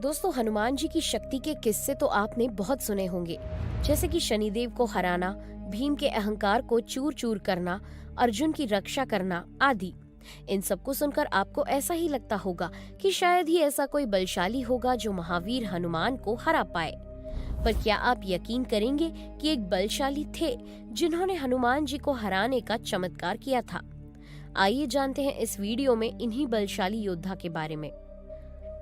दोस्तों, हनुमान जी की शक्ति के किस्से तो आपने बहुत सुने होंगे, जैसे कि शनिदेव को हराना, भीम के अहंकार को चूर चूर करना, अर्जुन की रक्षा करना आदि। इन सबको सुनकर आपको ऐसा ही लगता होगा कि शायद ही ऐसा कोई बलशाली होगा जो महावीर हनुमान को हरा पाए। पर क्या आप यकीन करेंगे कि एक बलशाली थे जिन्होंने हनुमान जी को हराने का चमत्कार किया था। आइए जानते हैं इस वीडियो में इन्हीं बलशाली योद्धा के बारे में।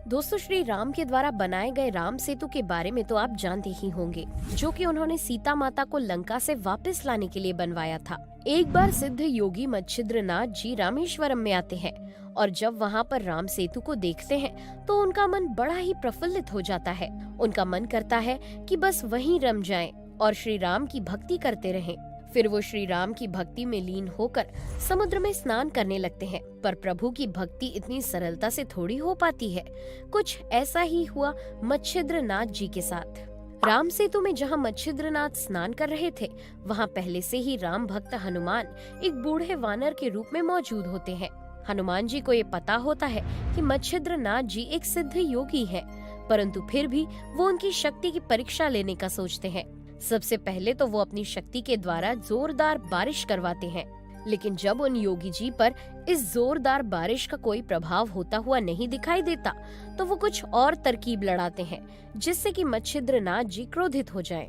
दोस्तों, श्री राम के द्वारा बनाए गए राम सेतु के बारे में तो आप जानते ही होंगे, जो कि उन्होंने सीता माता को लंका से वापस लाने के लिए बनवाया था। एक बार सिद्ध योगी मच्छिद्रनाथ जी रामेश्वरम में आते हैं और जब वहाँ पर राम सेतु को देखते हैं तो उनका मन बड़ा ही प्रफुल्लित हो जाता है। उनका मन करता है कि बस वहीं रम जाएं और श्री राम की भक्ति करते रहें। फिर वो श्री राम की भक्ति में लीन होकर समुद्र में स्नान करने लगते हैं। पर प्रभु की भक्ति इतनी सरलता से थोड़ी हो पाती है। कुछ ऐसा ही हुआ मच्छिद्रनाथ जी के साथ। राम सेतु में जहाँ मच्छिद्रनाथ स्नान कर रहे थे, वहाँ पहले से ही राम भक्त हनुमान एक बूढ़े वानर के रूप में मौजूद होते हैं। हनुमान जी को ये पता होता है कि मच्छिद्रनाथ जी एक सिद्ध योगी है, परंतु फिर भी वो उनकी शक्ति की परीक्षा लेने का सोचते हैं। सबसे पहले तो वो अपनी शक्ति के द्वारा जोरदार बारिश करवाते हैं, लेकिन जब उन योगी जी पर इस जोरदार बारिश का कोई प्रभाव होता हुआ नहीं दिखाई देता, तो वो कुछ और तरकीब लड़ाते हैं जिससे कि मच्छिद्रनाथ जी क्रोधित हो जाएं।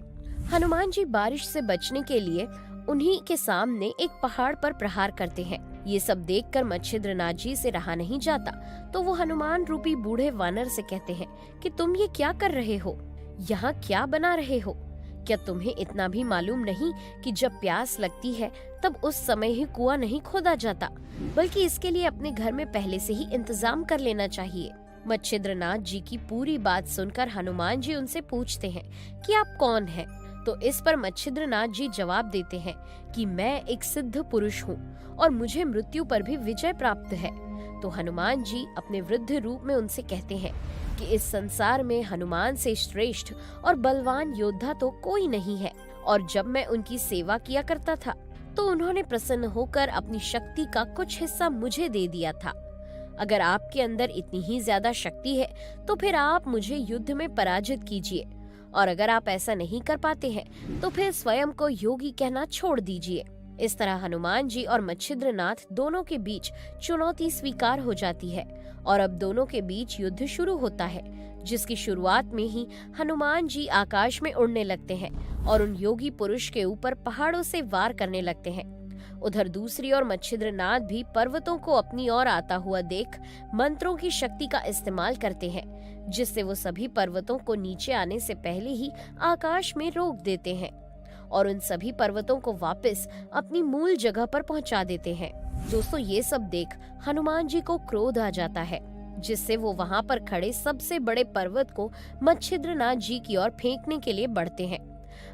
हनुमान जी बारिश से बचने के लिए उन्हीं के सामने एक पहाड़ पर प्रहार करते हैं। ये सब देखकर मच्छिद्रनाथ जी से रहा नहीं जाता, तो वो हनुमान रूपी बूढ़े वानर से कहते हैं कि तुम ये क्या कर रहे हो, यहाँ क्या बना रहे हो? क्या तुम्हें इतना भी मालूम नहीं कि जब प्यास लगती है तब उस समय ही कुआं नहीं खोदा जाता, बल्कि इसके लिए अपने घर में पहले से ही इंतजाम कर लेना चाहिए। मच्छिद्रनाथ जी की पूरी बात सुनकर हनुमान जी उनसे पूछते हैं कि आप कौन हैं? तो इस पर मच्छिद्रनाथ जी जवाब देते हैं कि मैं एक सिद्ध पुरुष हूँ और मुझे मृत्यु पर भी विजय प्राप्त है। तो हनुमान जी अपने वृद्ध रूप में उनसे कहते हैं कि इस संसार में हनुमान से श्रेष्ठ और बलवान योद्धा तो कोई नहीं है, और जब मैं उनकी सेवा किया करता था तो उन्होंने प्रसन्न होकर अपनी शक्ति का कुछ हिस्सा मुझे दे दिया था। अगर आपके अंदर इतनी ही ज्यादा शक्ति है तो फिर आप मुझे युद्ध में पराजित कीजिए, और अगर आप ऐसा नहीं कर पाते हैं तो फिर स्वयं को योगी कहना छोड़ दीजिए। इस तरह हनुमान जी और मच्छिद्रनाथ दोनों के बीच चुनौती स्वीकार हो जाती है और अब दोनों के बीच युद्ध शुरू होता है, जिसकी शुरुआत में ही हनुमान जी आकाश में उड़ने लगते हैं और उन योगी पुरुष के ऊपर पहाड़ों से वार करने लगते हैं। उधर दूसरी ओर मच्छिद्रनाथ भी पर्वतों को अपनी ओर आता हुआ देख मंत्रों की शक्ति का इस्तेमाल करते हैं, जिससे वो सभी पर्वतों को नीचे आने से पहले ही आकाश में रोक देते हैं और उन सभी पर्वतों को वापस अपनी मूल जगह पर पहुंचा देते हैं। दोस्तों, ये सब देख हनुमान जी को क्रोध आ जाता है, जिससे वो वहां पर खड़े सबसे बड़े पर्वत को मच्छिद्रनाथ जी की ओर फेंकने के लिए बढ़ते हैं।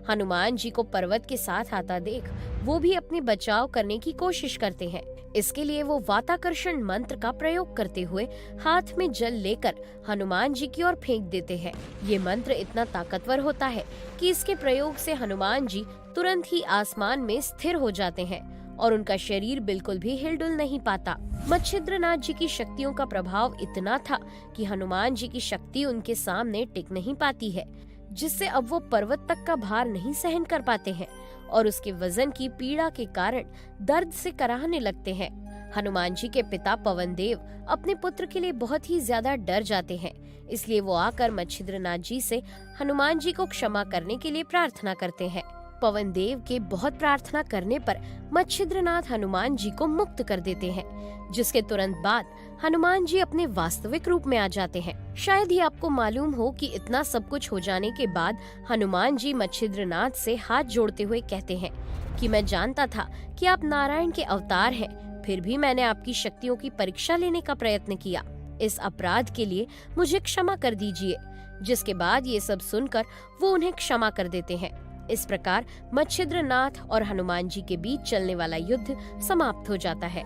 हनुमान जी को पर्वत के साथ आता देख वो भी अपने बचाव करने की कोशिश करते हैं। इसके लिए वो वाताकर्षण मंत्र का प्रयोग करते हुए हाथ में जल लेकर हनुमान जी की ओर फेंक देते हैं। ये मंत्र इतना ताकतवर होता है कि इसके प्रयोग से हनुमान जी तुरंत ही आसमान में स्थिर हो जाते हैं और उनका शरीर बिल्कुल भी हिलडुल नहीं पाता। मच्छिद्रनाथ जी की शक्तियों का प्रभाव इतना था कि हनुमान जी की शक्ति उनके सामने टिक नहीं पाती है, जिससे अब वो पर्वत तक का भार नहीं सहन कर पाते हैं और उसके वजन की पीड़ा के कारण दर्द से कराहने लगते हैं। हनुमान जी के पिता पवनदेव अपने पुत्र के लिए बहुत ही ज्यादा डर जाते हैं, इसलिए वो आकर मच्छिद्रनाथ जी से हनुमान जी को क्षमा करने के लिए प्रार्थना करते हैं। पवनदेव के बहुत प्रार्थना करने पर मच्छिद्रनाथ हनुमान जी को मुक्त कर देते हैं, जिसके तुरंत बाद हनुमान जी अपने वास्तविक रूप में आ जाते हैं। शायद ही आपको मालूम हो कि इतना सब कुछ हो जाने के बाद हनुमान जी मच्छिद्रनाथ से हाथ जोड़ते हुए कहते हैं कि मैं जानता था कि आप नारायण के अवतार हैं, फिर भी मैंने आपकी शक्तियों की परीक्षा लेने का प्रयत्न किया। इस अपराध के लिए मुझे क्षमा कर दीजिए। जिसके बाद ये सब सुनकर वो उन्हें क्षमा कर देते हैं। इस प्रकार मच्छिद्रनाथ और हनुमान जी के बीच चलने वाला युद्ध समाप्त हो जाता है।